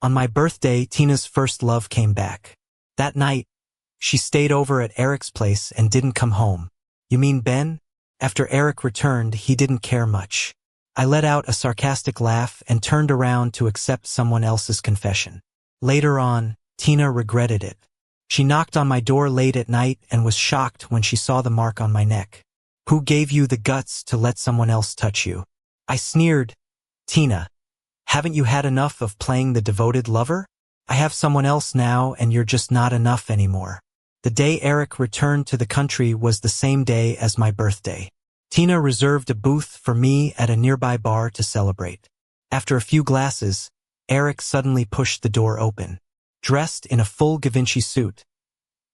On my birthday, Tina's first love came back. That night, she stayed over at Eric's place and didn't come home. You mean Ben? After Eric returned, he didn't care much. I let out a sarcastic laugh and turned around to accept someone else's confession. Later on, Tina regretted it. She knocked on my door late at night and was shocked when she saw the mark on my neck. Who gave you the guts to let someone else touch you? I sneered. Tina, haven't you had enough of playing the devoted lover? I have someone else now and you're just not enough anymore. The day Eric returned to the country was the same day as my birthday. Tina reserved a booth for me at a nearby bar to celebrate. After a few glasses, Eric suddenly pushed the door open. Dressed in a full Givenchy suit,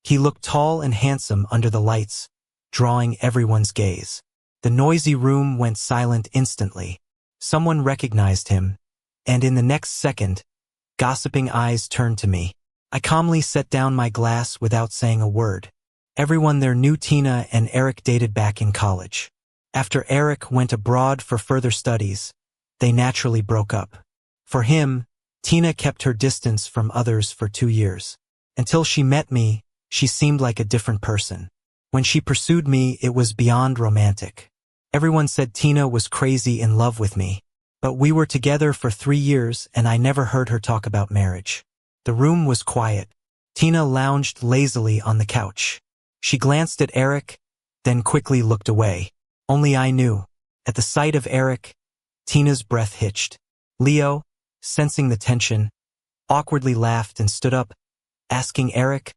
he looked tall and handsome under the lights, drawing everyone's gaze. The noisy room went silent instantly. Someone recognized him, and in the next second, gossiping eyes turned to me. I calmly set down my glass without saying a word. Everyone there knew Tina and Eric dated back in college. After Eric went abroad for further studies, they naturally broke up. For him, Tina kept her distance from others for 2 years. Until she met me, she seemed like a different person. When she pursued me, it was beyond romantic. Everyone said Tina was crazy in love with me. But we were together for 3 years and I never heard her talk about marriage. The room was quiet. Tina lounged lazily on the couch. She glanced at Eric, then quickly looked away. Only I knew. At the sight of Eric, Tina's breath hitched. Leo, sensing the tension, awkwardly laughed and stood up, asking Eric,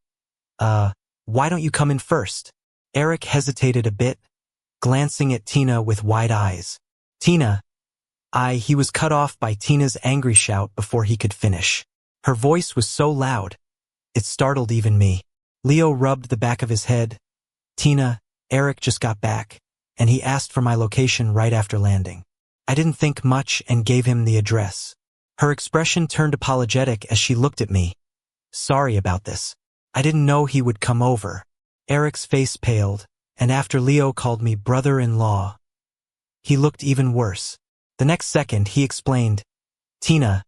why don't you come in first? Eric hesitated a bit, glancing at Tina with wide eyes. Tina, he was cut off by Tina's angry shout before he could finish. Her voice was so loud, it startled even me. Leo rubbed the back of his head. Tina, Eric just got back, and he asked for my location right after landing. I didn't think much and gave him the address. Her expression turned apologetic as she looked at me. Sorry about this. I didn't know he would come over. Eric's face paled, and after Leo called me brother-in-law, he looked even worse. The next second, he explained, Tina,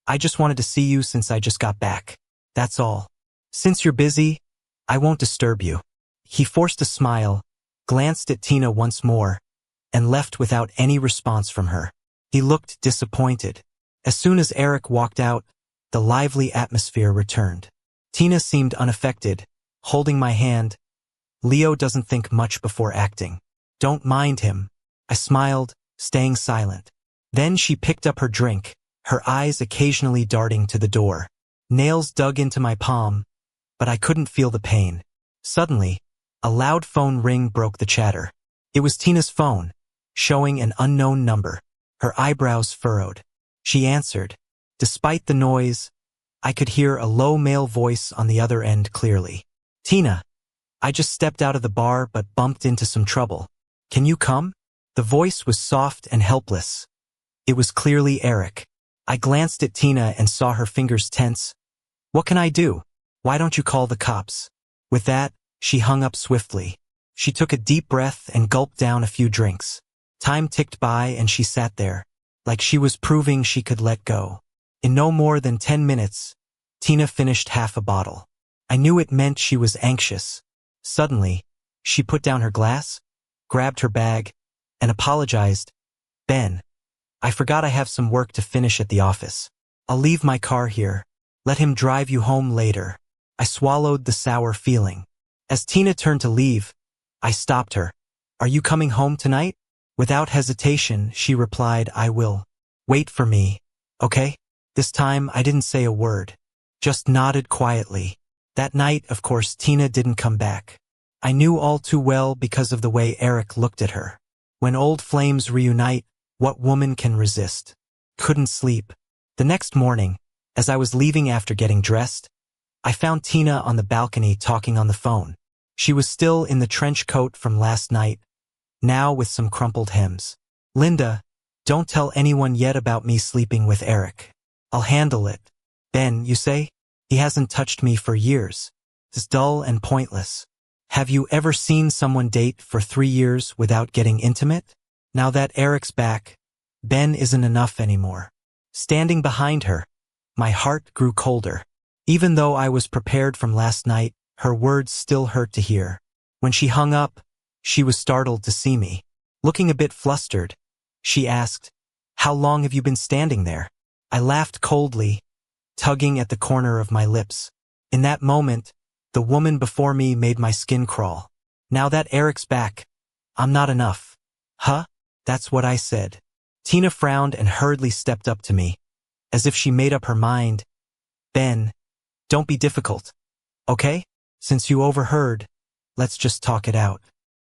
I just wanted to see you since I just got back. That's all. Since you're busy, I won't disturb you. He forced a smile, glanced at Tina once more, and left without any response from her. He looked disappointed. As soon as Eric walked out, the lively atmosphere returned. Tina seemed unaffected, holding my hand. Leo doesn't think much before acting. Don't mind him. I smiled, staying silent. Then she picked up her drink, her eyes occasionally darting to the door. Nails dug into my palm, but I couldn't feel the pain. Suddenly, a loud phone ring broke the chatter. It was Tina's phone, showing an unknown number. Her eyebrows furrowed. She answered. Despite the noise, I could hear a low male voice on the other end clearly. Tina, I just stepped out of the bar but bumped into some trouble. Can you come? The voice was soft and helpless. It was clearly Eric. I glanced at Tina and saw her fingers tense. What can I do? Why don't you call the cops? With that, she hung up swiftly. She took a deep breath and gulped down a few drinks. Time ticked by and she sat there, like she was proving she could let go. In no more than 10 minutes, Tina finished half a bottle. I knew it meant she was anxious. Suddenly, she put down her glass, grabbed her bag, and apologized. Ben, I forgot I have some work to finish at the office. I'll leave my car here. Let him drive you home later. I swallowed the sour feeling. As Tina turned to leave, I stopped her. Are you coming home tonight? Without hesitation, she replied, I will. Wait for me, okay? This time, I didn't say a word, just nodded quietly. That night, of course, Tina didn't come back. I knew all too well because of the way Eric looked at her. When old flames reunite, what woman can resist? Couldn't sleep. The next morning, as I was leaving after getting dressed, I found Tina on the balcony talking on the phone. She was still in the trench coat from last night, now with some crumpled hems. Linda, don't tell anyone yet about me sleeping with Eric. I'll handle it. Ben, you say? He hasn't touched me for years. It's dull and pointless. Have you ever seen someone date for 3 years without getting intimate? Now that Eric's back, Ben isn't enough anymore. Standing behind her, My heart grew colder. Even though I was prepared from last night, her words still hurt to hear. When she hung up, she was startled to see me. Looking a bit flustered, she asked, "How long have you been standing there?" I laughed coldly, tugging at the corner of my lips. In that moment, the woman before me made my skin crawl. "Now that Eric's back, I'm not enough." "Huh?" That's what I said. Tina frowned and hurriedly stepped up to me, as if she made up her mind. "Ben, don't be difficult, okay? Since you overheard, let's just talk it out."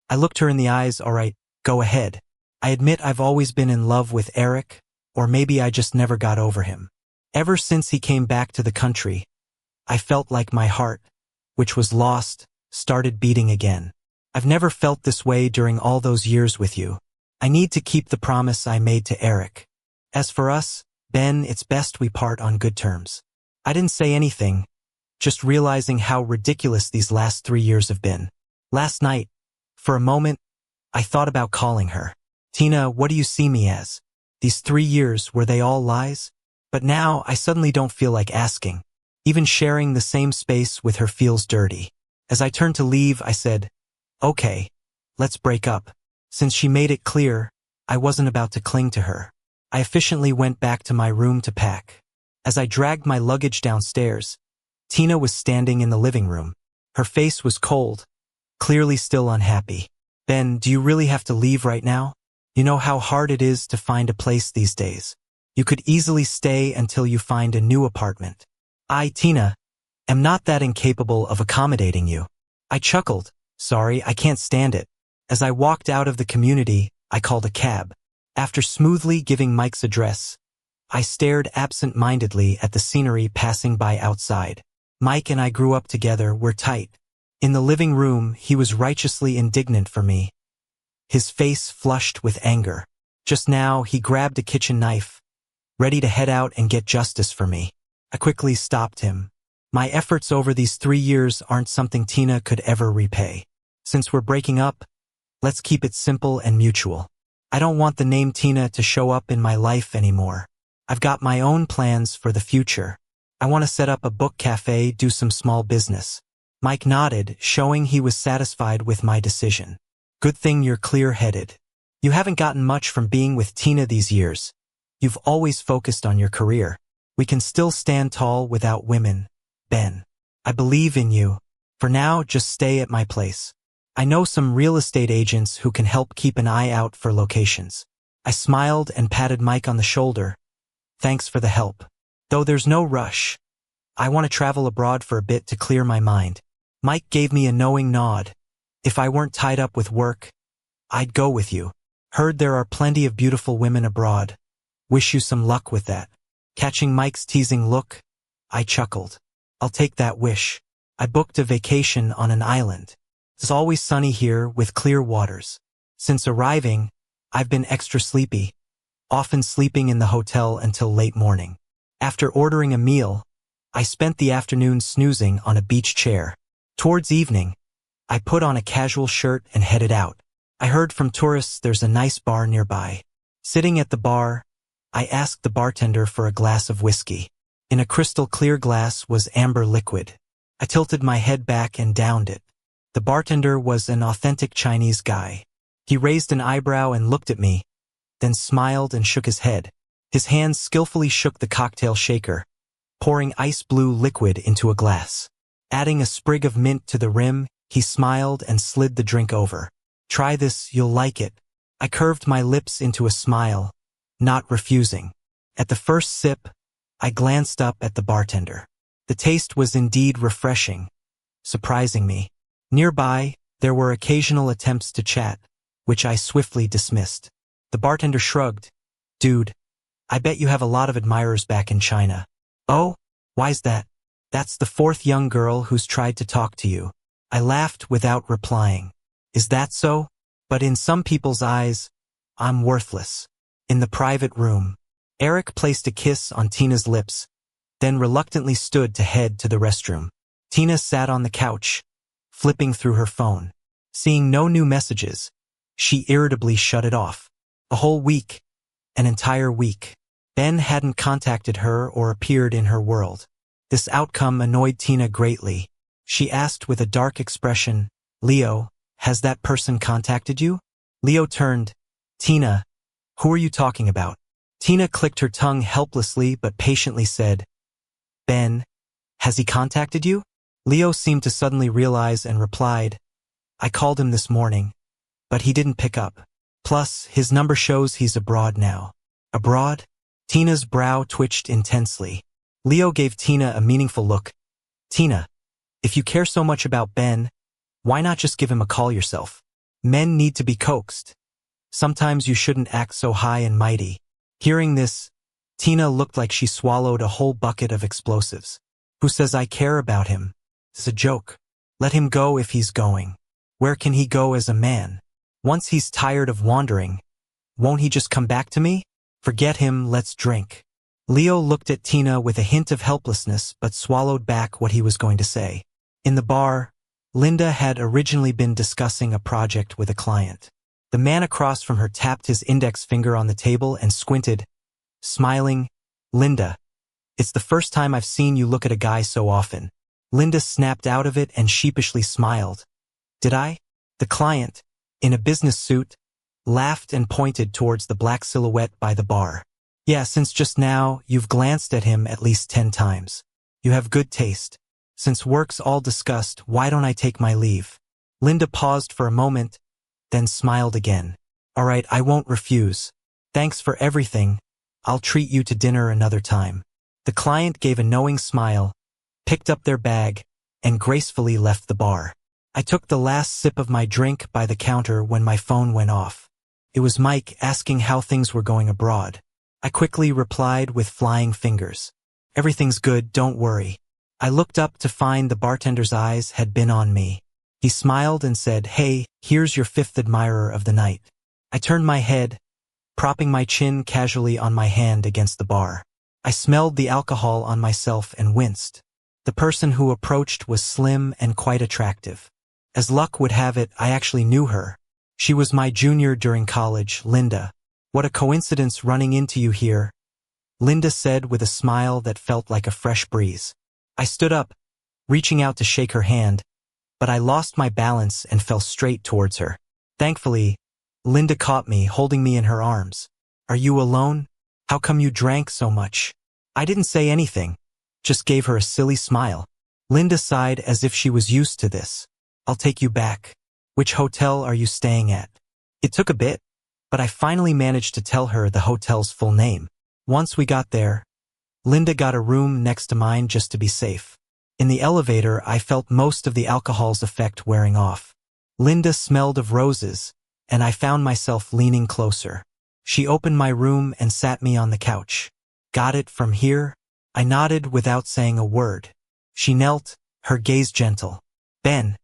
I looked her in the eyes. "All right, go ahead. I admit I've always been in love with Eric, or maybe I just never got over him. Ever since he came back to the country, I felt like my heart, which was lost, started beating again. I've never felt this way during all those years with you. I need to keep the promise I made to Eric. As for us, Ben, it's best we part on good terms." I didn't say anything, just realizing how ridiculous these last 3 years have been. Last night, for a moment, I thought about calling her. "Tina, what do you see me as? These 3 years, were they all lies?" But now, I suddenly don't feel like asking. Even sharing the same space with her feels dirty. As I turned to leave, I said, "Okay, let's break up." Since she made it clear, I wasn't about to cling to her. I efficiently went back to my room to pack. As I dragged my luggage downstairs, Tina was standing in the living room. Her face was cold, clearly still unhappy. "Ben, do you really have to leave right now? You know how hard it is to find a place these days. You could easily stay until you find a new apartment." "I, Tina, am not that incapable of accommodating you." I chuckled. "Sorry, I can't stand it." As I walked out of the community, I called a cab. After smoothly giving Mike's address, I stared absent-mindedly at the scenery passing by outside. Mike and I grew up together, we're tight. In the living room, he was righteously indignant for me, his face flushed with anger. Just now, he grabbed a kitchen knife, ready to head out and get justice for me. I quickly stopped him. My efforts over these 3 years aren't something Tina could ever repay. Since we're breaking up, let's keep it simple and mutual. I don't want the name Tina to show up in my life anymore. I've got my own plans for the future. I want to set up a book cafe, do some small business. Mike nodded, showing he was satisfied with my decision. Good thing you're clear-headed. You haven't gotten much from being with Tina these years. You've always focused on your career. We can still stand tall without women, Ben. I believe in you. For now, just stay at my place. I know some real estate agents who can help keep an eye out for locations. I smiled and patted Mike on the shoulder. Thanks for the help. Though there's no rush. I want to travel abroad for a bit to clear my mind. Mike gave me a knowing nod. If I weren't tied up with work, I'd go with you. Heard there are plenty of beautiful women abroad. Wish you some luck with that. Catching Mike's teasing look, I chuckled. I'll take that wish. I booked a vacation on an island. It's always sunny here with clear waters. Since arriving, I've been extra sleepy, often sleeping in the hotel until late morning. After ordering a meal, I spent the afternoon snoozing on a beach chair. Towards evening, I put on a casual shirt and headed out. I heard from tourists there's a nice bar nearby. Sitting at the bar, I asked the bartender for a glass of whiskey. In a crystal clear glass was amber liquid. I tilted my head back and downed it. The bartender was an authentic Chinese guy. He raised an eyebrow and looked at me, then smiled and shook his head. His hands skillfully shook the cocktail shaker, pouring ice blue liquid into a glass. Adding a sprig of mint to the rim, he smiled and slid the drink over. "Try this, you'll like it." I curved my lips into a smile, not refusing. At the first sip, I glanced up at the bartender. The taste was indeed refreshing, surprising me. Nearby, there were occasional attempts to chat, which I swiftly dismissed. The bartender shrugged. "Dude, I bet you have a lot of admirers back in China." "Oh? Why's that?" "That's the 4th young girl who's tried to talk to you." I laughed without replying. "Is that so? But in some people's eyes, I'm worthless." In the private room, Eric placed a kiss on Tina's lips, then reluctantly stood to head to the restroom. Tina sat on the couch, flipping through her phone. Seeing no new messages, she irritably shut it off. A whole week. An entire week. Ben hadn't contacted her or appeared in her world. This outcome annoyed Tina greatly. She asked with a dark expression, "Leo, has that person contacted you?" Leo turned. "Tina, who are you talking about?" Tina clicked her tongue helplessly but patiently said, "Ben, has he contacted you?" Leo seemed to suddenly realize and replied, "I called him this morning, but he didn't pick up. Plus, his number shows he's abroad now." "Abroad?" Tina's brow twitched intensely. Leo gave Tina a meaningful look. "Tina, if you care so much about Ben, why not just give him a call yourself? Men need to be coaxed. Sometimes you shouldn't act so high and mighty." Hearing this, Tina looked like she swallowed a whole bucket of explosives. "Who says I care about him? It's a joke. Let him go if he's going. Where can he go as a man? Once he's tired of wandering, won't he just come back to me? Forget him, let's drink." Leo looked at Tina with a hint of helplessness but swallowed back what he was going to say. In the bar, Linda had originally been discussing a project with a client. The man across from her tapped his index finger on the table and squinted, smiling. "Linda, it's the first time I've seen you look at a guy so often." Linda snapped out of it and sheepishly smiled. "Did I?" The client, in a business suit, laughed and pointed towards the black silhouette by the bar. "Yeah, since just now you've glanced at him at least 10 times. You have good taste. Since work's all discussed, why don't I take my leave?" Linda paused for a moment, then smiled again. "All right, I won't refuse. Thanks for everything. I'll treat you to dinner another time." The client gave a knowing smile, picked up their bag, and gracefully left the bar. I took the last sip of my drink by the counter when my phone went off. It was Mike asking how things were going abroad. I quickly replied with flying fingers, "Everything's good, don't worry." I looked up to find the bartender's eyes had been on me. He smiled and said, "Hey, here's your 5th admirer of the night." I turned my head, propping my chin casually on my hand against the bar. I smelled the alcohol on myself and winced. The person who approached was slim and quite attractive. As luck would have it, I actually knew her. She was my junior during college, Linda. "What a coincidence running into you here," Linda said with a smile that felt like a fresh breeze. I stood up, reaching out to shake her hand, but I lost my balance and fell straight towards her. Thankfully, Linda caught me, holding me in her arms. "Are you alone? How come you drank so much?" I didn't say anything, just gave her a silly smile. Linda sighed as if she was used to this. "I'll take you back. Which hotel are you staying at?" It took a bit, but I finally managed to tell her the hotel's full name. Once we got there, Linda got a room next to mine just to be safe. In the elevator, I felt most of the alcohol's effect wearing off. Linda smelled of roses, and I found myself leaning closer. She opened my room and sat me on the couch. "Got it from here?" I nodded without saying a word. She knelt, her gaze gentle. "Ben,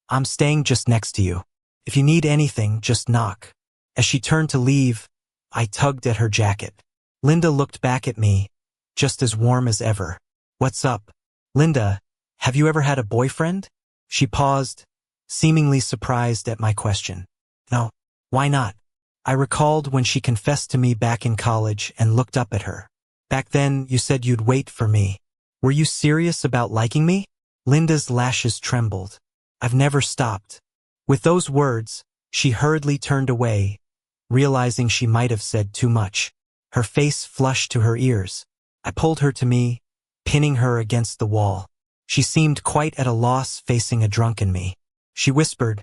I'm staying just next to you. If you need anything, just knock." As she turned to leave, I tugged at her jacket. Linda looked back at me, just as warm as ever. "What's up?" "Linda, have you ever had a boyfriend?" She paused, seemingly surprised at my question. "No. Why not?" I recalled when she confessed to me back in college and looked up at her. "Back then, you said you'd wait for me. Were you serious about liking me?" Linda's lashes trembled. "I've never stopped." With those words, she hurriedly turned away, realizing she might have said too much. Her face flushed to her ears. I pulled her to me, pinning her against the wall. She seemed quite at a loss facing a drunken me. She whispered,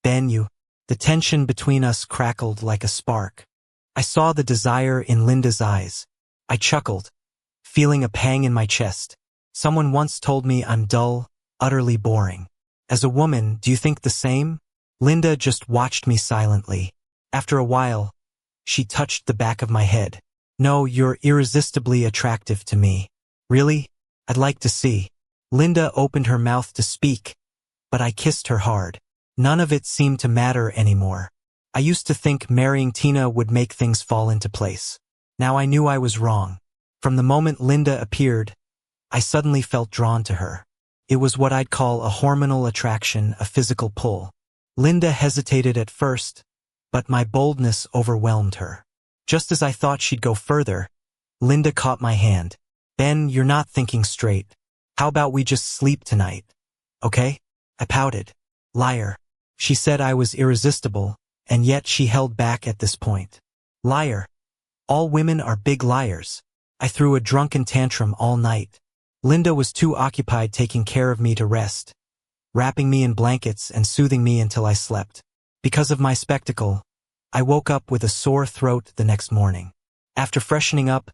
"Ben, you." The tension between us crackled like a spark. I saw the desire in Linda's eyes. I chuckled, feeling a pang in my chest. Someone once told me I'm dull, utterly boring. As a woman, do you think the same? Linda just watched me silently. After a while, she touched the back of my head. "No, you're irresistibly attractive to me." "Really? I'd like to see." Linda opened her mouth to speak, but I kissed her hard. None of it seemed to matter anymore. I used to think marrying Tina would make things fall into place. Now I knew I was wrong. From the moment Linda appeared, I suddenly felt drawn to her. It was what I'd call a hormonal attraction, a physical pull. Linda hesitated at first, but my boldness overwhelmed her. Just as I thought she'd go further, Linda caught my hand. Ben, you're not thinking straight. How about we just sleep tonight? Okay? I pouted. Liar. She said I was irresistible, and yet she held back at this point. Liar. All women are big liars. I threw a drunken tantrum all night. Linda was too occupied taking care of me to rest, wrapping me in blankets and soothing me until I slept. Because of my spectacle, I woke up with a sore throat the next morning. After freshening up,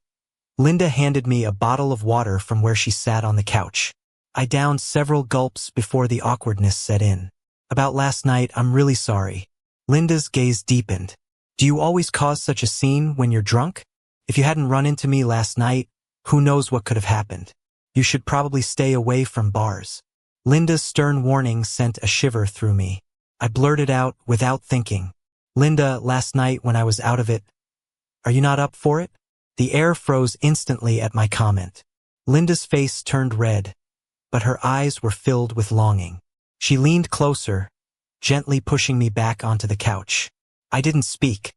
Linda handed me a bottle of water from where she sat on the couch. I downed several gulps before the awkwardness set in. About last night, I'm really sorry. Linda's gaze deepened. Do you always cause such a scene when you're drunk? If you hadn't run into me last night, who knows what could have happened? You should probably stay away from bars. Linda's stern warning sent a shiver through me. I blurted out without thinking. Linda, last night when I was out of it, are you not up for it? The air froze instantly at my comment. Linda's face turned red, but her eyes were filled with longing. She leaned closer, gently pushing me back onto the couch. I didn't speak.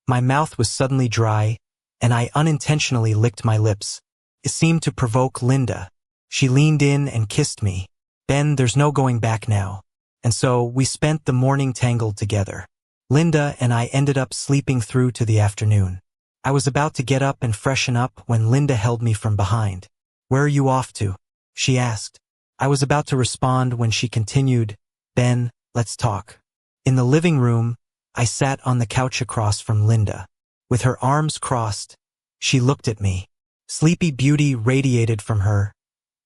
My mouth was suddenly dry, and I unintentionally licked my lips. It seemed to provoke Linda. She leaned in and kissed me. Ben, there's no going back now. And so we spent the morning tangled together. Linda and I ended up sleeping through to the afternoon. I was about to get up and freshen up when Linda held me from behind. Where are you off to? She asked. I was about to respond when she continued, Ben, let's talk. In the living room, I sat on the couch across from Linda. With her arms crossed, she looked at me. Sleepy beauty radiated from her,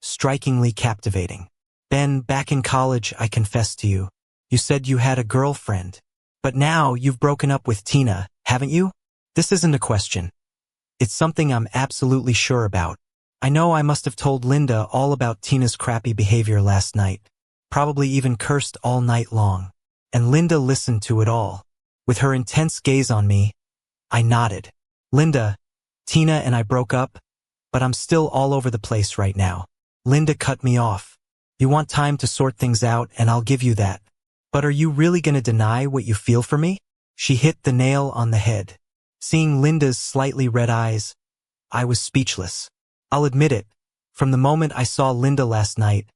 strikingly captivating. Ben, back in college, I confessed to you. You said you had a girlfriend. But now you've broken up with Tina, haven't you? This isn't a question. It's something I'm absolutely sure about. I know I must have told Linda all about Tina's crappy behavior last night, probably even cursed all night long. And Linda listened to it all. With her intense gaze on me, I nodded. Linda, Tina and I broke up, but I'm still all over the place right now. Linda cut me off. You want time to sort things out, and I'll give you that. But are you really gonna deny what you feel for me? She hit the nail on the head. Seeing Linda's slightly red eyes, I was speechless. I'll admit it, from the moment I saw Linda last night,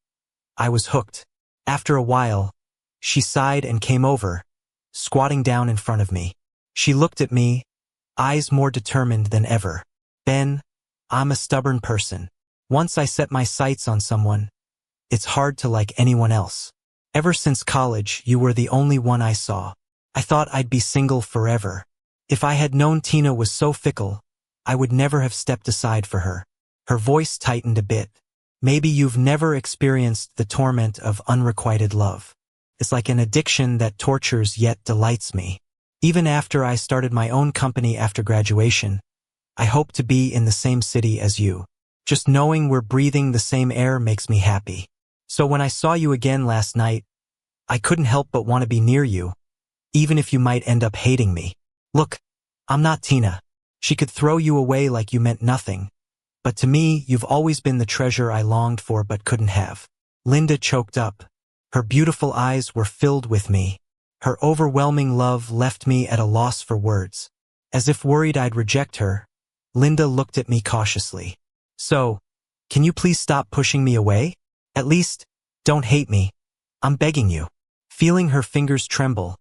I was hooked. After a while, she sighed and came over, squatting down in front of me. She looked at me, eyes more determined than ever. Ben, I'm a stubborn person. Once I set my sights on someone, it's hard to like anyone else. Ever since college, you were the only one I saw. I thought I'd be single forever. If I had known Tina was so fickle, I would never have stepped aside for her. Her voice tightened a bit. Maybe you've never experienced the torment of unrequited love. It's like an addiction that tortures yet delights me. Even after I started my own company after graduation, I hope to be in the same city as you. Just knowing we're breathing the same air makes me happy. So when I saw you again last night, I couldn't help but want to be near you, even if you might end up hating me. Look, I'm not Tina. She could throw you away like you meant nothing. But to me, you've always been the treasure I longed for but couldn't have. Linda choked up. Her beautiful eyes were filled with me. Her overwhelming love left me at a loss for words. As if worried I'd reject her, Linda looked at me cautiously. So, can you please stop pushing me away? At least, don't hate me. I'm begging you. Feeling her fingers tremble,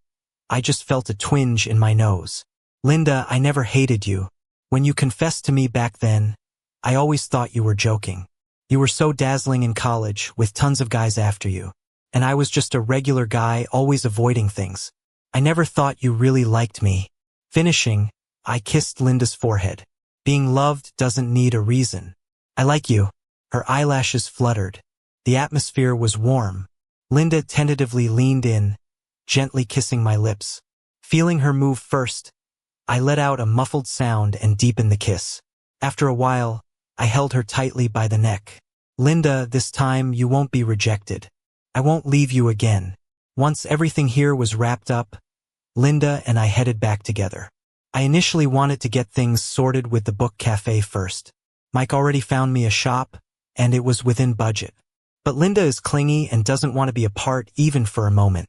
I just felt a twinge in my nose. Linda, I never hated you. When you confessed to me back then, I always thought you were joking. You were so dazzling in college, with tons of guys after you. And I was just a regular guy, always avoiding things. I never thought you really liked me. Finishing, I kissed Linda's forehead. Being loved doesn't need a reason. I like you. Her eyelashes fluttered. The atmosphere was warm. Linda tentatively leaned in, gently kissing my lips. Feeling her move first, I let out a muffled sound and deepened the kiss. After a while, I held her tightly by the neck. Linda, this time you won't be rejected. I won't leave you again. Once everything here was wrapped up, Linda and I headed back together. I initially wanted to get things sorted with the book cafe first. Mike already found me a shop, and it was within budget. But Linda is clingy and doesn't want to be apart even for a moment.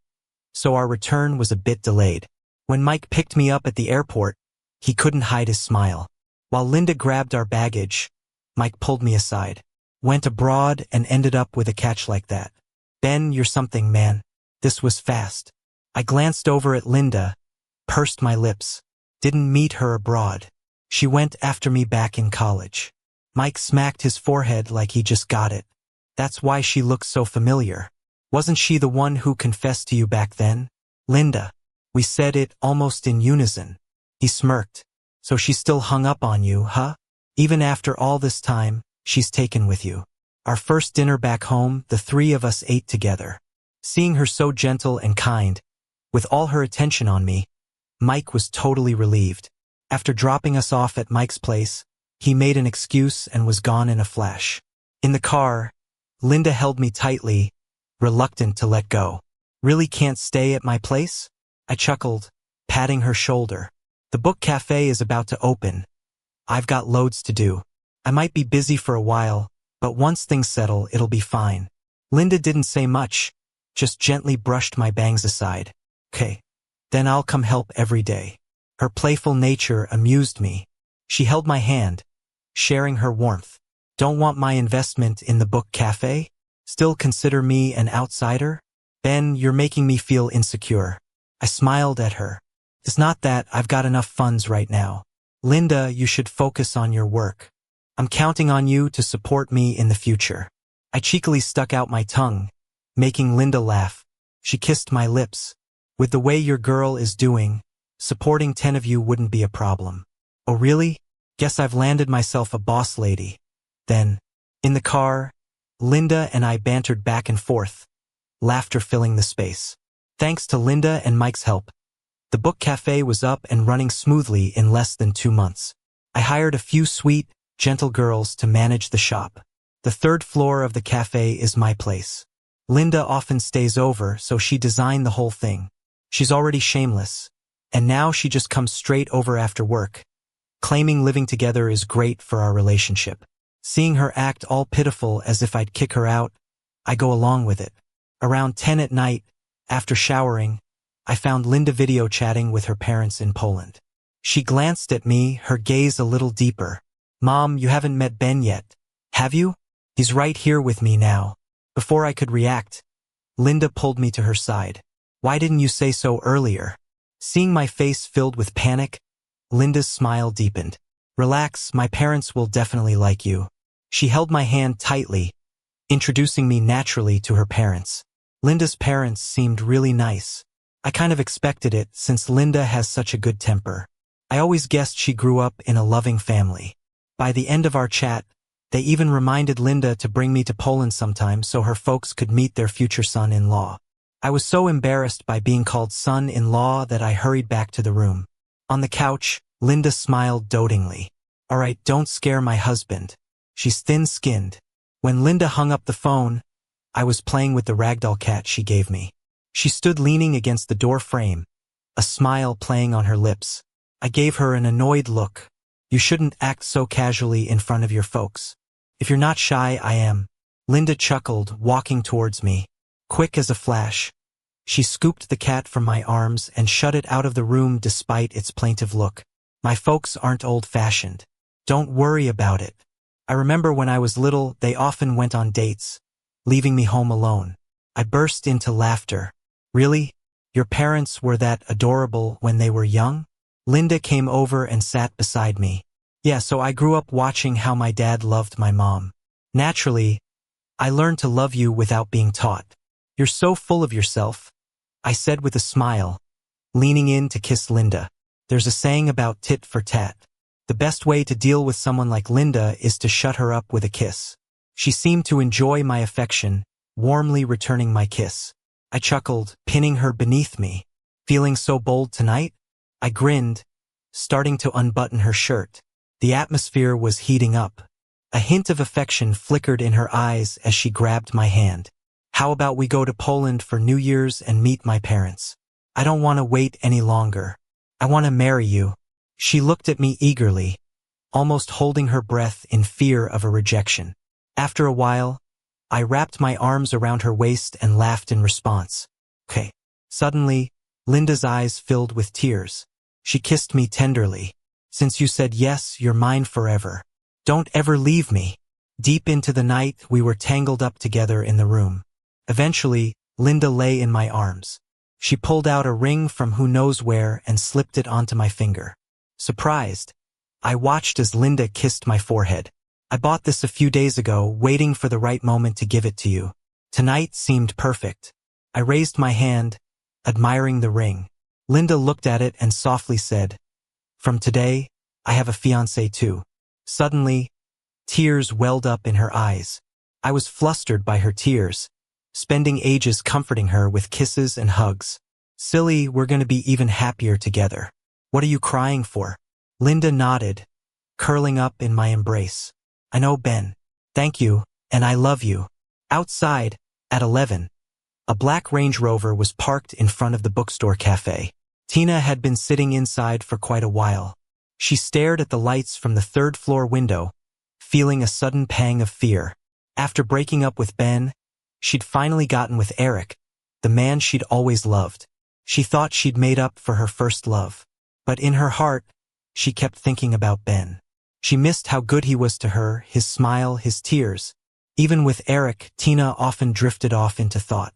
So our return was a bit delayed. When Mike picked me up at the airport, he couldn't hide his smile. While Linda grabbed our baggage, Mike pulled me aside. Went abroad and ended up with a catch like that. Ben, you're something, man. This was fast. I glanced over at Linda, pursed my lips. Didn't meet her abroad. She went after me back in college. Mike smacked his forehead like he just got it. That's why she looks so familiar. Wasn't she the one who confessed to you back then? Linda. We said it almost in unison. He smirked. So she still hung up on you, huh? Even after all this time, she's taken with you. Our first dinner back home, the three of us ate together. Seeing her so gentle and kind, with all her attention on me, Mike was totally relieved. After dropping us off at Mike's place, he made an excuse and was gone in a flash. In the car, Linda held me tightly, reluctant to let go. Really can't stay at my place? I chuckled, patting her shoulder. The book cafe is about to open. I've got loads to do. I might be busy for a while, but once things settle, it'll be fine. Linda didn't say much, just gently brushed my bangs aside. Okay, then I'll come help every day. Her playful nature amused me. She held my hand, sharing her warmth. Don't want my investment in the book cafe? Still consider me an outsider? Ben, you're making me feel insecure. I smiled at her. It's not that, I've got enough funds right now. Linda, you should focus on your work. I'm counting on you to support me in the future. I cheekily stuck out my tongue, making Linda laugh. She kissed my lips. With the way your girl is doing, supporting 10 of you wouldn't be a problem. Oh really? Guess I've landed myself a boss lady. Then, in the car, Linda and I bantered back and forth, laughter filling the space. Thanks to Linda and Mike's help, the book cafe was up and running smoothly in less than 2 months. I hired a few sweet, gentle girls to manage the shop. The third floor of the cafe is my place. Linda often stays over, so she designed the whole thing. She's already shameless, and now she just comes straight over after work, claiming living together is great for our relationship. Seeing her act all pitiful as if I'd kick her out, I go along with it. Around 10 at night, after showering, I found Linda video chatting with her parents in Poland. She glanced at me, her gaze a little deeper. Mom, you haven't met Ben yet, have you? He's right here with me now. Before I could react, Linda pulled me to her side. Why didn't you say so earlier? Seeing my face filled with panic, Linda's smile deepened. Relax, my parents will definitely like you. She held my hand tightly, introducing me naturally to her parents. Linda's parents seemed really nice. I kind of expected it since Linda has such a good temper. I always guessed she grew up in a loving family. By the end of our chat, they even reminded Linda to bring me to Poland sometime so her folks could meet their future son-in-law. I was so embarrassed by being called son-in-law that I hurried back to the room. On the couch, Linda smiled dotingly. All right, don't scare my husband. She's thin-skinned. When Linda hung up the phone, I was playing with the ragdoll cat she gave me. She stood leaning against the door frame, a smile playing on her lips. I gave her an annoyed look. You shouldn't act so casually in front of your folks. If you're not shy, I am. Linda chuckled, walking towards me. Quick as a flash, she scooped the cat from my arms and shut it out of the room despite its plaintive look. My folks aren't old-fashioned. Don't worry about it. I remember when I was little, they often went on dates, leaving me home alone. I burst into laughter. Really? Your parents were that adorable when they were young? Linda came over and sat beside me. Yeah, so I grew up watching how my dad loved my mom. Naturally, I learned to love you without being taught. You're so full of yourself, I said with a smile, leaning in to kiss Linda. There's a saying about tit for tat. The best way to deal with someone like Linda is to shut her up with a kiss. She seemed to enjoy my affection, warmly returning my kiss. I chuckled, pinning her beneath me. Feeling so bold tonight? I grinned, starting to unbutton her shirt. The atmosphere was heating up. A hint of affection flickered in her eyes as she grabbed my hand. How about we go to Poland for New Year's and meet my parents? I don't want to wait any longer. I want to marry you. She looked at me eagerly, almost holding her breath in fear of a rejection. After a while, I wrapped my arms around her waist and laughed in response. Okay. Suddenly, Linda's eyes filled with tears. She kissed me tenderly. Since you said yes, you're mine forever. Don't ever leave me. Deep into the night, we were tangled up together in the room. Eventually, Linda lay in my arms. She pulled out a ring from who knows where and slipped it onto my finger. Surprised, I watched as Linda kissed my forehead. I bought this a few days ago, waiting for the right moment to give it to you. Tonight seemed perfect. I raised my hand, admiring the ring. Linda looked at it and softly said, "From today, I have a fiancé too." Suddenly, tears welled up in her eyes. I was flustered by her tears, spending ages comforting her with kisses and hugs. "Silly, we're going to be even happier together. What are you crying for?" Linda nodded, curling up in my embrace. "I know, Ben. Thank you, and I love you." Outside, at 11, a black Range Rover was parked in front of the bookstore cafe. Tina had been sitting inside for quite a while. She stared at the lights from the third-floor window, feeling a sudden pang of fear. After breaking up with Ben, she'd finally gotten with Eric, the man she'd always loved. She thought she'd made up for her first love. But in her heart, she kept thinking about Ben. She missed how good he was to her, his smile, his tears. Even with Eric, Tina often drifted off into thought.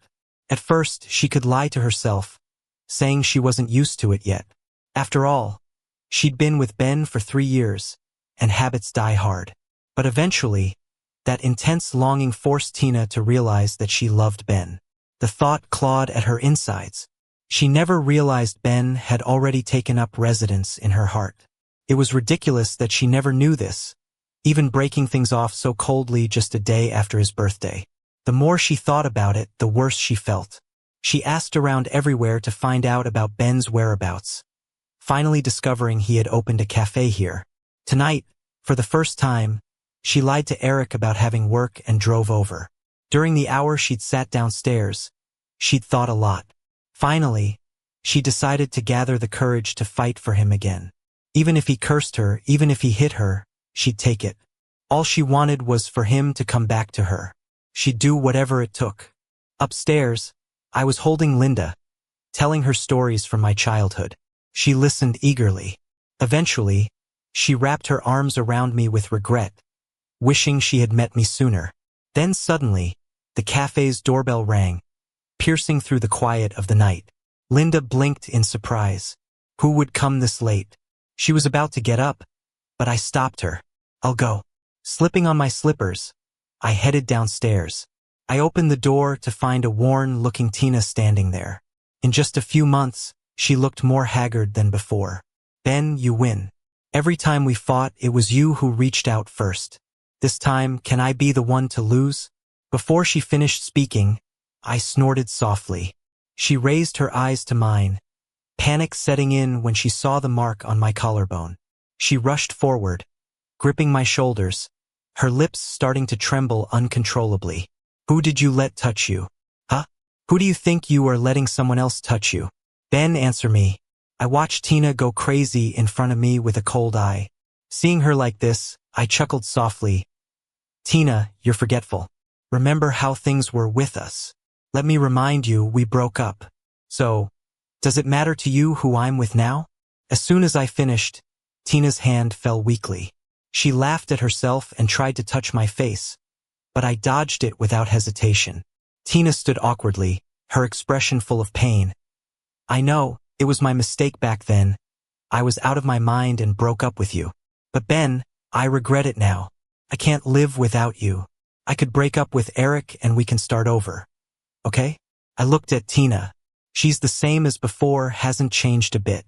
At first, she could lie to herself, saying she wasn't used to it yet. After all, she'd been with Ben for 3 years, and habits die hard. But eventually, that intense longing forced Tina to realize that she loved Ben. The thought clawed at her insides. She never realized Ben had already taken up residence in her heart. It was ridiculous that she never knew this, even breaking things off so coldly just a day after his birthday. The more she thought about it, the worse she felt. She asked around everywhere to find out about Ben's whereabouts, finally discovering he had opened a cafe here. Tonight, for the first time, she lied to Eric about having work and drove over. During the hour she'd sat downstairs, she'd thought a lot. Finally, she decided to gather the courage to fight for him again. Even if he cursed her, even if he hit her, she'd take it. All she wanted was for him to come back to her. She'd do whatever it took. Upstairs, I was holding Linda, telling her stories from my childhood. She listened eagerly. Eventually, she wrapped her arms around me with regret, wishing she had met me sooner. Then suddenly, the cafe's doorbell rang, piercing through the quiet of the night. Linda blinked in surprise. Who would come this late? She was about to get up, but I stopped her. "I'll go." Slipping on my slippers, I headed downstairs. I opened the door to find a worn-looking Tina standing there. In just a few months, she looked more haggard than before. "Ben, you win. Every time we fought, it was you who reached out first. This time, can I be the one to lose?" Before she finished speaking, I snorted softly. She raised her eyes to mine, panic setting in when she saw the mark on my collarbone. She rushed forward, gripping my shoulders, her lips starting to tremble uncontrollably. "Who did you let touch you? Huh? Who do you think you are letting someone else touch you? Ben, answer me." I watched Tina go crazy in front of me with a cold eye. Seeing her like this, I chuckled softly. "Tina, you're forgetful. Remember how things were with us. Let me remind you, we broke up. So, does it matter to you who I'm with now?" As soon as I finished, Tina's hand fell weakly. She laughed at herself and tried to touch my face, but I dodged it without hesitation. Tina stood awkwardly, her expression full of pain. "I know, it was my mistake back then. I was out of my mind and broke up with you. But Ben, I regret it now. I can't live without you. I could break up with Eric and we can start over. Okay?" I looked at Tina. She's the same as before, hasn't changed a bit.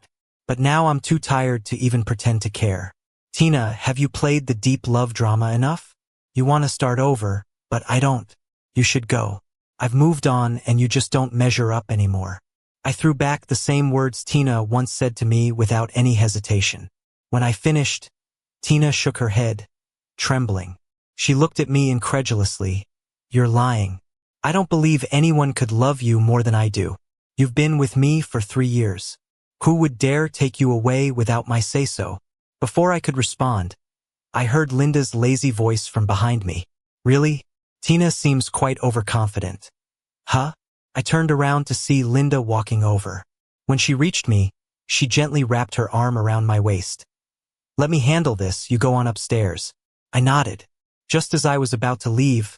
But now I'm too tired to even pretend to care. "Tina, have you played the deep love drama enough? You want to start over, but I don't. You should go. I've moved on and you just don't measure up anymore." I threw back the same words Tina once said to me without any hesitation. When I finished, Tina shook her head, trembling. She looked at me incredulously. "You're lying. I don't believe anyone could love you more than I do. You've been with me for 3 years. Who would dare take you away without my say-so?" Before I could respond, I heard Linda's lazy voice from behind me. "Really? Tina seems quite overconfident." "Huh?" I turned around to see Linda walking over. When she reached me, she gently wrapped her arm around my waist. Let me handle this, you go on upstairs. I nodded. Just as I was about to leave,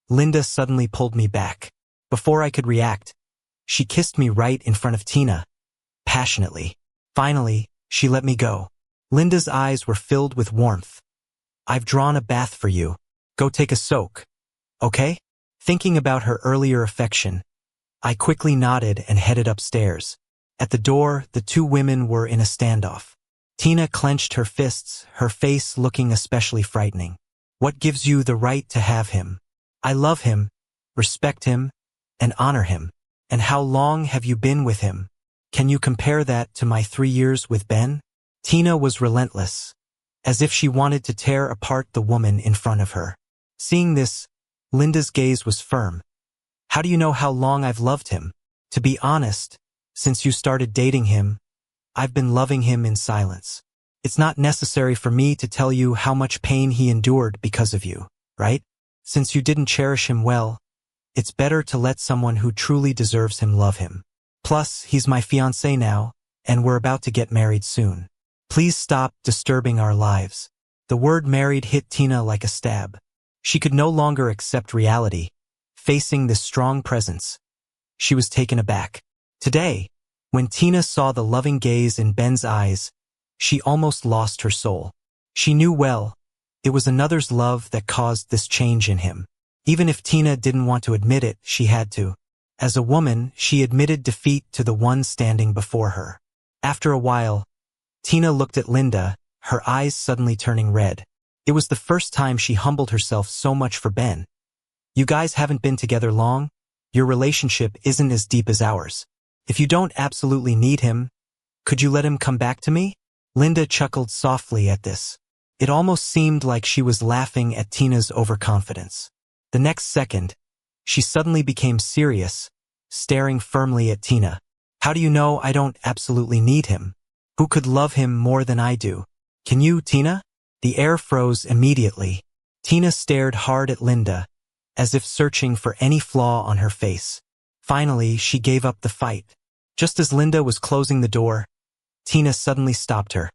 Linda suddenly pulled me back. Before I could react, she kissed me right in front of Tina, passionately. Finally, she let me go. Linda's eyes were filled with warmth. I've drawn a bath for you. Go take a soak. Okay? Thinking about her earlier affection, I quickly nodded and headed upstairs. At the door, the two women were in a standoff. Tina clenched her fists, her face looking especially frightening. What gives you the right to have him? I love him, respect him, and honor him. And how long have you been with him? Can you compare that to my 3 years with Ben? Tina was relentless, as if she wanted to tear apart the woman in front of her. Seeing this, Linda's gaze was firm. How do you know how long I've loved him? To be honest, since you started dating him, I've been loving him in silence. It's not necessary for me to tell you how much pain he endured because of you, right? Since you didn't cherish him well, it's better to let someone who truly deserves him love him. Plus, he's my fiancé now, and we're about to get married soon. Please stop disturbing our lives. The word married hit Tina like a stab. She could no longer accept reality, facing this strong presence. She was taken aback. Today, when Tina saw the loving gaze in Ben's eyes, she almost lost her soul. She knew well, it was another's love that caused this change in him. Even if Tina didn't want to admit it, she had to. As a woman, she admitted defeat to the one standing before her. After a while, Tina looked at Linda, her eyes suddenly turning red. It was the first time she humbled herself so much for Ben. You guys haven't been together long. Your relationship isn't as deep as ours. If you don't absolutely need him, could you let him come back to me? Linda chuckled softly at this. It almost seemed like she was laughing at Tina's overconfidence. The next second, she suddenly became serious, staring firmly at Tina. How do you know I don't absolutely need him? Who could love him more than I do? Can you, Tina? The air froze immediately. Tina stared hard at Linda, as if searching for any flaw on her face. Finally, she gave up the fight. Just as Linda was closing the door, Tina suddenly stopped her.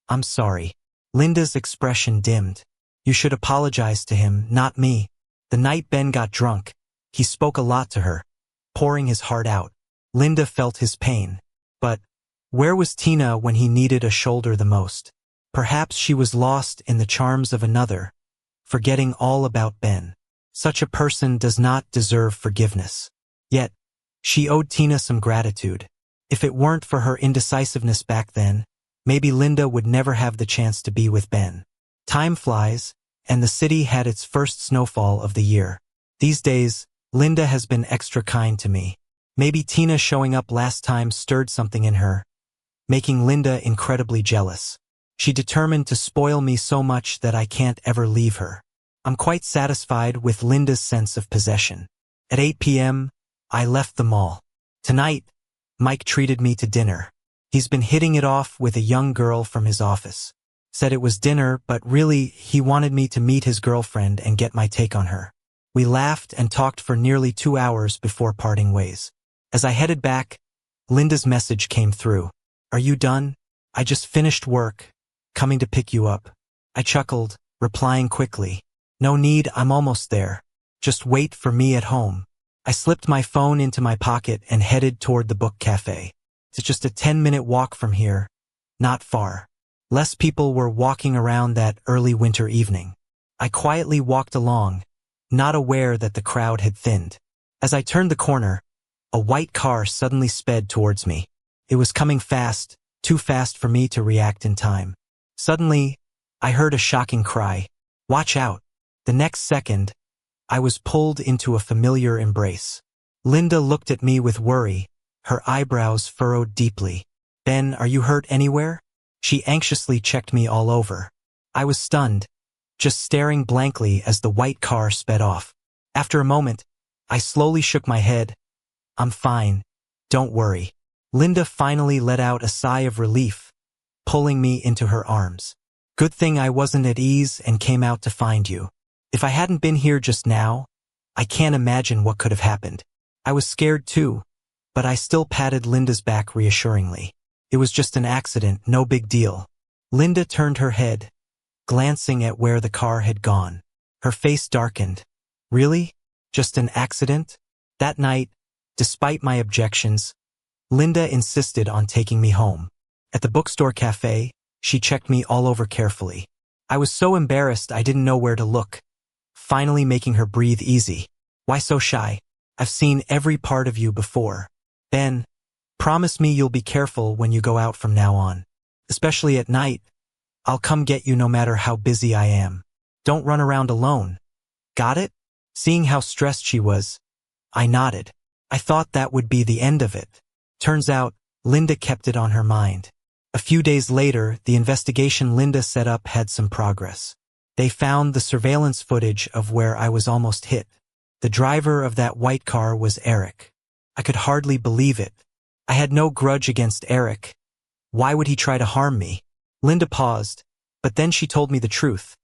I'm sorry. Linda's expression dimmed. You should apologize to him, not me. The night Ben got drunk, he spoke a lot to her, pouring his heart out. Linda felt his pain. But where was Tina when he needed a shoulder the most? Perhaps she was lost in the charms of another, forgetting all about Ben. Such a person does not deserve forgiveness. Yet, she owed Tina some gratitude. If it weren't for her indecisiveness back then, maybe Linda would never have the chance to be with Ben. Time flies, and the city had its first snowfall of the year. These days, Linda has been extra kind to me. Maybe Tina showing up last time stirred something in her, making Linda incredibly jealous. She determined to spoil me so much that I can't ever leave her. I'm quite satisfied with Linda's sense of possession. At 8 p.m., I left the mall. Tonight, Mike treated me to dinner. He's been hitting it off with a young girl from his office. Said it was dinner, but really, he wanted me to meet his girlfriend and get my take on her. We laughed and talked for nearly 2 hours before parting ways. As I headed back, Linda's message came through. Are you done? I just finished work. Coming to pick you up. I chuckled, replying quickly. No need, I'm almost there. Just wait for me at home. I slipped my phone into my pocket and headed toward the book cafe. It's just a 10-minute walk from here. Not far. Less people were walking around that early winter evening. I quietly walked along, not aware that the crowd had thinned. As I turned the corner, a white car suddenly sped towards me. It was coming fast, too fast for me to react in time. Suddenly, I heard a shocking cry. Watch out. The next second, I was pulled into a familiar embrace. Linda looked at me with worry, her eyebrows furrowed deeply. Ben, are you hurt anywhere? She anxiously checked me all over. I was stunned, just staring blankly as the white car sped off. After a moment, I slowly shook my head. I'm fine. Don't worry. Linda finally let out a sigh of relief, pulling me into her arms. Good thing I wasn't at ease and came out to find you. If I hadn't been here just now, I can't imagine what could have happened. I was scared too, but I still patted Linda's back reassuringly. It was just an accident, no big deal. Linda turned her head, glancing at where the car had gone. Her face darkened. Really? Just an accident? That night, despite my objections, Linda insisted on taking me home. At the bookstore cafe, she checked me all over carefully. I was so embarrassed I didn't know where to look, finally making her breathe easy. Why so shy? I've seen every part of you before. Ben, promise me you'll be careful when you go out from now on. Especially at night. I'll come get you no matter how busy I am. Don't run around alone. Got it? Seeing how stressed she was, I nodded. I thought that would be the end of it. Turns out, Linda kept it on her mind. A few days later, the investigation Linda set up had some progress. They found the surveillance footage of where I was almost hit. The driver of that white car was Eric. I could hardly believe it. I had no grudge against Eric. Why would he try to harm me? Linda paused, but then she told me the truth.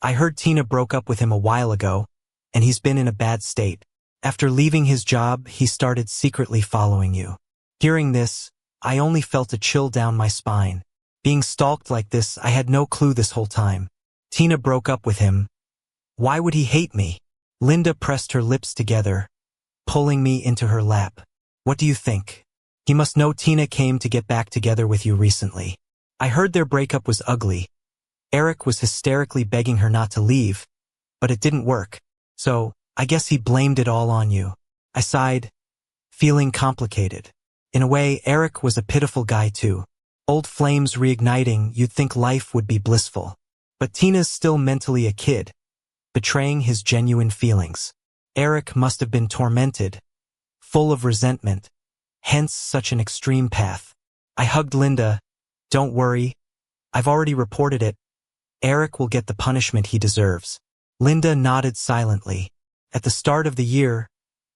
I heard Tina broke up with him a while ago, and he's been in a bad state. After leaving his job, he started secretly following you. Hearing this, I only felt a chill down my spine. Being stalked like this, I had no clue this whole time. Tina broke up with him. Why would he hate me? Linda pressed her lips together, pulling me into her lap. What do you think? He must know Tina came to get back together with you recently. I heard their breakup was ugly. Eric was hysterically begging her not to leave, but it didn't work. So, I guess he blamed it all on you. I sighed, feeling complicated. In a way, Eric was a pitiful guy too. Old flames reigniting, you'd think life would be blissful. But Tina's still mentally a kid, betraying his genuine feelings. Eric must have been tormented, full of resentment, hence such an extreme path. I hugged Linda. Don't worry, I've already reported it. Eric will get the punishment he deserves. Linda nodded silently. At the start of the year,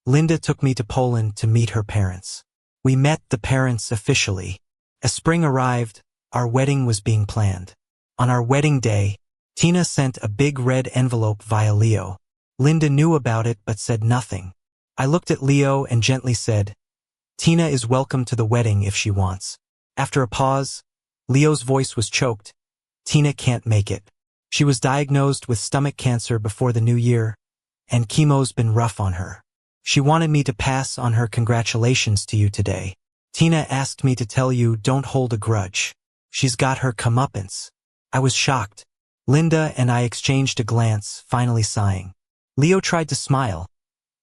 Linda took me to Poland to meet her parents. We met the parents officially. As spring arrived, our wedding was being planned. On our wedding day, Tina sent a big red envelope via Leo. Linda knew about it but said nothing. I looked at Leo and gently said, Tina is welcome to the wedding if she wants. After a pause, Leo's voice was choked. Tina can't make it. She was diagnosed with stomach cancer before the new year, and chemo's been rough on her. She wanted me to pass on her congratulations to you today. Tina asked me to tell you don't hold a grudge. She's got her comeuppance. I was shocked. Linda and I exchanged a glance, finally sighing. Leo tried to smile.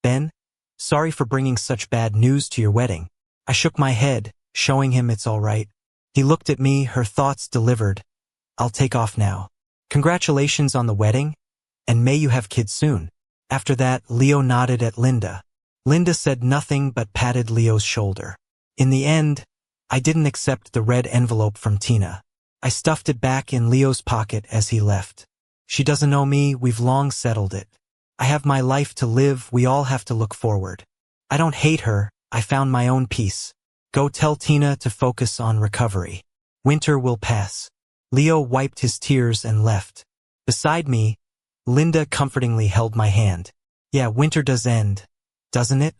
Ben, sorry for bringing such bad news to your wedding. I shook my head, showing him it's all right. He looked at me, her thoughts delivered. I'll take off now. Congratulations on the wedding, and may you have kids soon. After that, Leo nodded at Linda. Linda said nothing but patted Leo's shoulder. In the end, I didn't accept the red envelope from Tina. I stuffed it back in Leo's pocket as he left. She doesn't know me, we've long settled it. I have my life to live, we all have to look forward. I don't hate her, I found my own peace. Go tell Tina to focus on recovery. Winter will pass. Leo wiped his tears and left. Beside me, Linda comfortingly held my hand. Yeah, winter does end, doesn't it?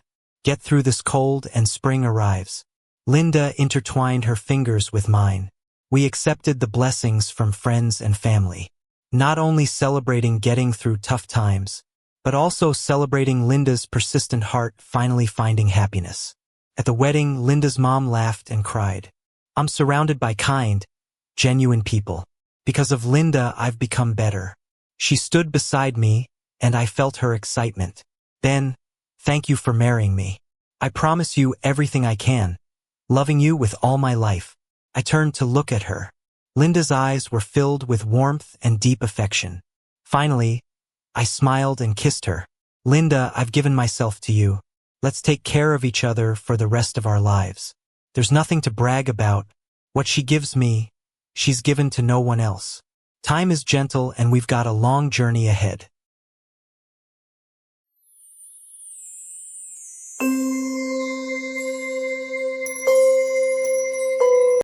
Get through this cold and spring arrives. Linda intertwined her fingers with mine. We accepted the blessings from friends and family. Not only celebrating getting through tough times, but also celebrating Linda's persistent heart finally finding happiness. At the wedding, Linda's mom laughed and cried. I'm surrounded by kind, genuine people. Because of Linda, I've become better. She stood beside me, and I felt her excitement. Ben, thank you for marrying me. I promise you everything I can, loving you with all my life. I turned to look at her. Linda's eyes were filled with warmth and deep affection. Finally, I smiled and kissed her. Linda, I've given myself to you. Let's take care of each other for the rest of our lives. There's nothing to brag about. What she gives me, she's given to no one else. Time is gentle and we've got a long journey ahead.